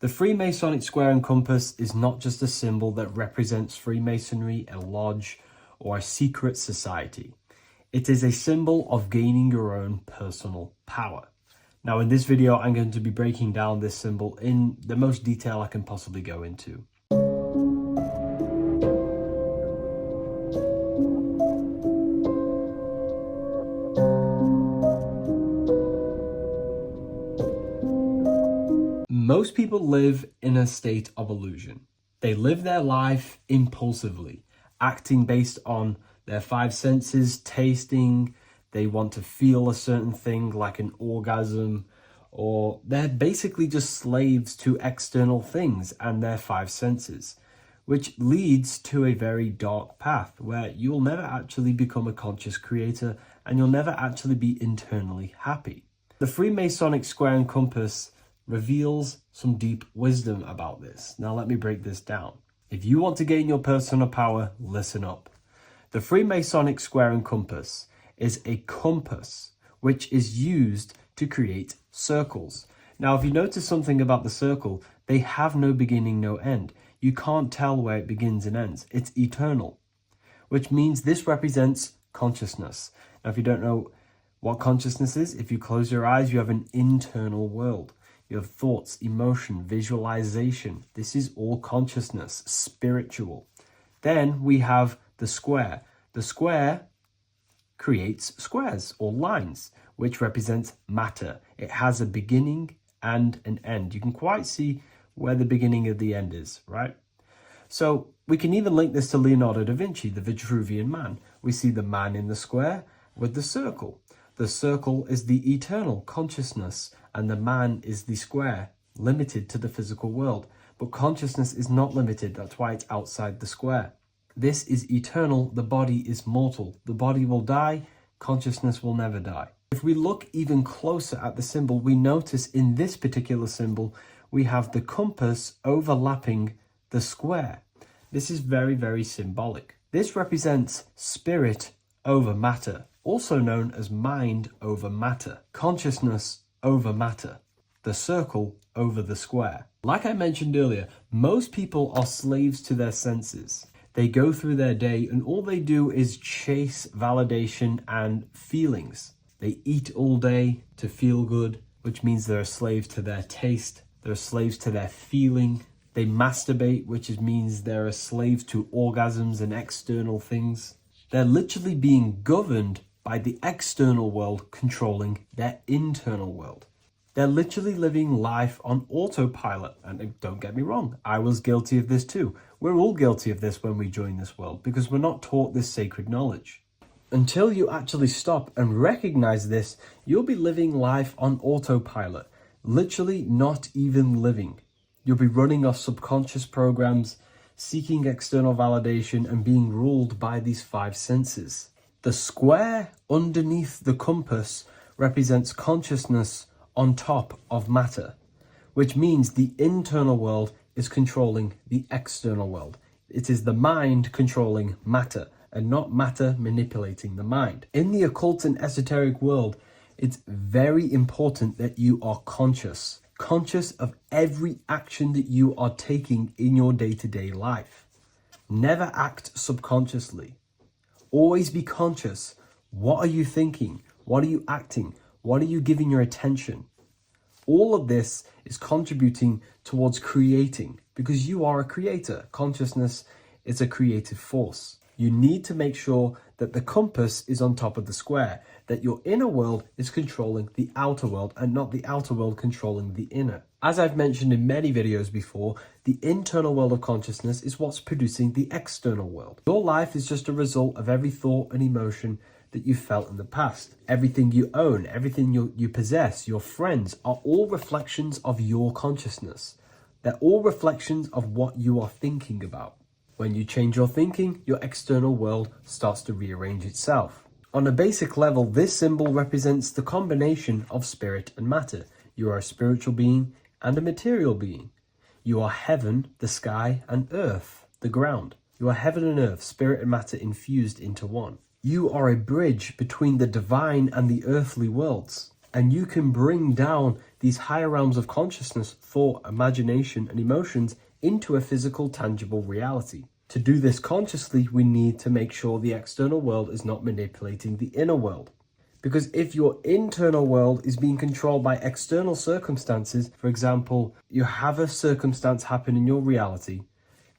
The Freemasonic square and compass is not just a symbol that represents Freemasonry, a lodge, or a secret society. It is a symbol of gaining your own personal power. Now in this video, I'm going to be breaking down this symbol in the most detail I can possibly go into. Most people live in a state of illusion. They live their life impulsively, acting based on their five senses, tasting. They want to feel a certain thing like an orgasm, or they're basically just slaves to external things and their five senses, which leads to a very dark path where you'll never actually become a conscious creator and you'll never actually be internally happy. The Freemasonic square and compass reveals some deep wisdom about this. Now let me break this down. If you want to gain your personal power, listen up. The Freemasonic square and compass is a compass which is used to create circles. Now if you notice something about the circle, they have no beginning, no end. You can't tell where it begins and ends. It's eternal, which means this represents consciousness. Now if you don't know what consciousness is, if you close your eyes, you have an internal world. You have thoughts, emotion, visualization. This is all consciousness, spiritual. Then we have the square. The square creates squares or lines, which represents matter. It has a beginning and an end. You can quite see where the beginning of the end is, right? So we can even link this to Leonardo da Vinci, the Vitruvian Man. We see the man in the square with the circle. The circle is the eternal consciousness, and the man is the square, limited to the physical world. But consciousness is not limited, that's why it's outside the square. This is eternal, the body is mortal. The body will die, consciousness will never die. If we look even closer at the symbol, we notice in this particular symbol, we have the compass overlapping the square. This is very, very symbolic. This represents spirit over matter, also known as mind over matter, consciousness over matter, the circle over the square. Like I mentioned earlier, most people are slaves to their senses. They go through their day and all they do is chase validation and feelings. They eat all day to feel good, which means they're a slave to their taste. They're slaves to their feeling. They masturbate, which means they're a slave to orgasms and external things. They're literally being governed by the external world controlling their internal world. They're literally living life on autopilot. And don't get me wrong, I was guilty of this too. We're all guilty of this when we join this world because we're not taught this sacred knowledge. Until you actually stop and recognize this, you'll be living life on autopilot, literally not even living. You'll be running off subconscious programs, seeking external validation and being ruled by these five senses. The square underneath the compass represents consciousness on top of matter, which means the internal world is controlling the external world. It is the mind controlling matter and not matter manipulating the mind. In the occult and esoteric world, it's very important that you are conscious of every action that you are taking in your day-to-day life. Never act subconsciously. Always be conscious. What are you thinking? What are you acting? What are you giving your attention? All of this is contributing towards creating because you are a creator. Consciousness is a creative force. You need to make sure that the compass is on top of the square, that your inner world is controlling the outer world and not the outer world controlling the inner. As I've mentioned in many videos before, the internal world of consciousness is what's producing the external world. Your life is just a result of every thought and emotion that you felt in the past. Everything you own, everything you possess, your friends are all reflections of your consciousness. They're all reflections of what you are thinking about. When you change your thinking, your external world starts to rearrange itself. On a basic level, this symbol represents the combination of spirit and matter. You are a spiritual being and a material being. You are heaven, the sky, and earth, the ground. You are heaven and earth, spirit and matter infused into one. You are a bridge between the divine and the earthly worlds. And you can bring down these higher realms of consciousness, thought, imagination, and emotions into a physical, tangible reality. To do this consciously, we need to make sure the external world is not manipulating the inner world. Because if your internal world is being controlled by external circumstances, for example, you have a circumstance happen in your reality,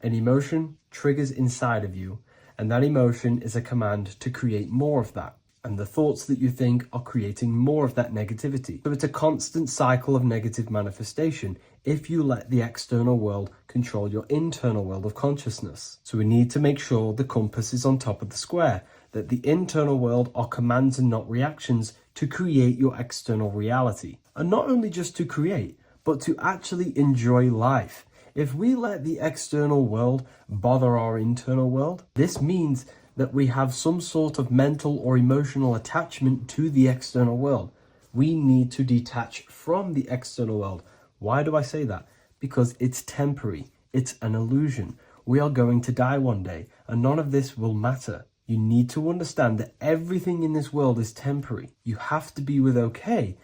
an emotion triggers inside of you, and that emotion is a command to create more of that. And the thoughts that you think are creating more of that negativity. So it's a constant cycle of negative manifestation if you let the external world control your internal world of consciousness. So we need to make sure the compass is on top of the square, that the internal world are commands and not reactions to create your external reality. And not only just to create, but to actually enjoy life. If we let the external world bother our internal world, this means that we have some sort of mental or emotional attachment to the external world. We need to detach from the external world. Why do I say that? Because it's temporary. It's an illusion. We are going to die one day, and none of this will matter. You need to understand that everything in this world is temporary. You have to be okay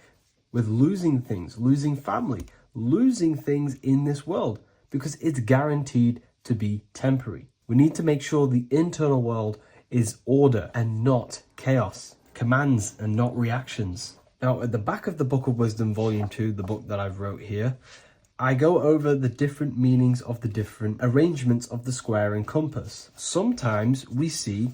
with losing things, losing family, losing things in this world, because it's guaranteed to be temporary. We need to make sure the internal world is order and not chaos, commands and not reactions. Now, at the back of the Book of Wisdom, Volume 2, the book that I've wrote here, I go over the different meanings of the different arrangements of the square and compass. Sometimes we see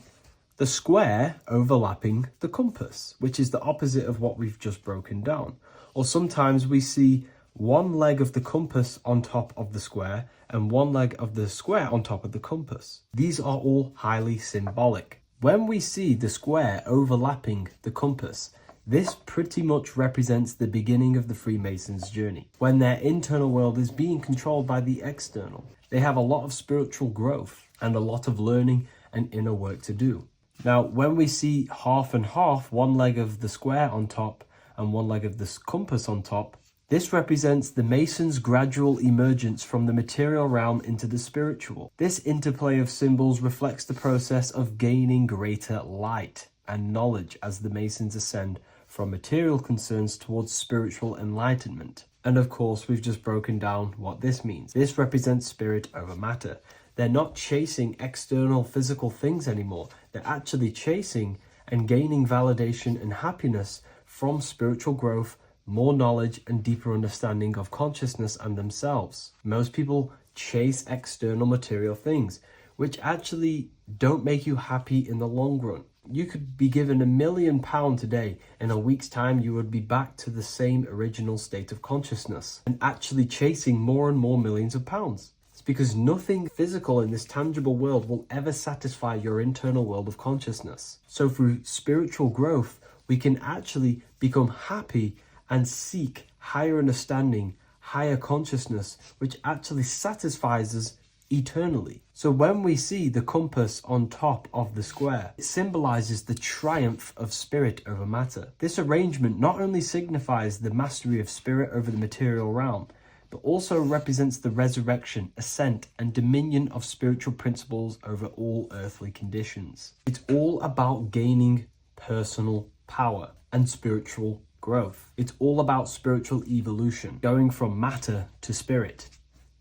the square overlapping the compass, which is the opposite of what we've just broken down. Or sometimes we see one leg of the compass on top of the square and one leg of the square on top of the compass. These are all highly symbolic. When we see the square overlapping the compass, this pretty much represents the beginning of the Freemasons' journey, when their internal world is being controlled by the external. They have a lot of spiritual growth and a lot of learning and inner work to do. Now, when we see half and half, one leg of the square on top and one leg of the compass on top, this represents the Masons' gradual emergence from the material realm into the spiritual. This interplay of symbols reflects the process of gaining greater light and knowledge as the Masons ascend from material concerns towards spiritual enlightenment. And of course, we've just broken down what this means. This represents spirit over matter. They're not chasing external physical things anymore. They're actually chasing and gaining validation and happiness from spiritual growth, more knowledge and deeper understanding of consciousness and themselves. Most people chase external material things, which actually don't make you happy in the long run. You could be given £1 million today. In a week's time, you would be back to the same original state of consciousness and actually chasing more and more millions of pounds. It's because nothing physical in this tangible world will ever satisfy your internal world of consciousness. So through spiritual growth, we can actually become happy and seek higher understanding, higher consciousness, which actually satisfies us eternally. So when we see the compass on top of the square, it symbolizes the triumph of spirit over matter. This arrangement not only signifies the mastery of spirit over the material realm, but also represents the resurrection, ascent, and dominion of spiritual principles over all earthly conditions. It's all about gaining personal power and spiritual growth. It's all about spiritual evolution, going from matter to spirit.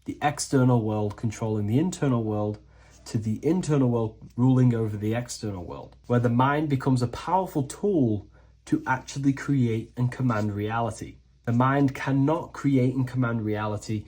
The external world controlling the internal world to the internal world ruling over the external world, where the mind becomes a powerful tool to actually create and command reality. The mind cannot create and command reality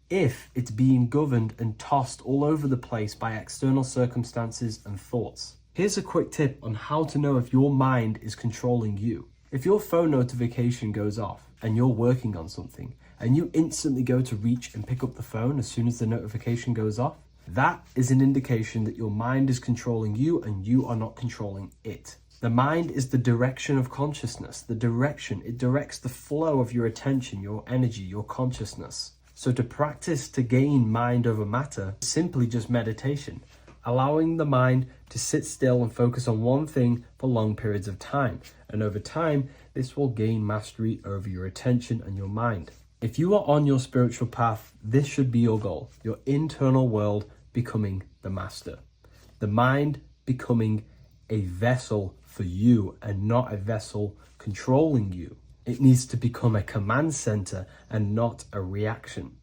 if it's being governed and tossed all over the place by external circumstances and thoughts. Here's a quick tip on how to know if your mind is controlling you. If your phone notification goes off and you're working on something and you instantly go to reach and pick up the phone as soon as the notification goes off, that is an indication that your mind is controlling you and you are not controlling it. The mind is the direction of consciousness. It directs the flow of your attention, your energy, your consciousness. So to practice to gain mind over matter is simply just meditation, allowing the mind to sit still and focus on one thing for long periods of time. And over time, this will gain mastery over your attention and your mind. If you are on your spiritual path, this should be your goal. Your internal world becoming the master. The mind becoming a vessel for you and not a vessel controlling you. It needs to become a command center and not a reaction.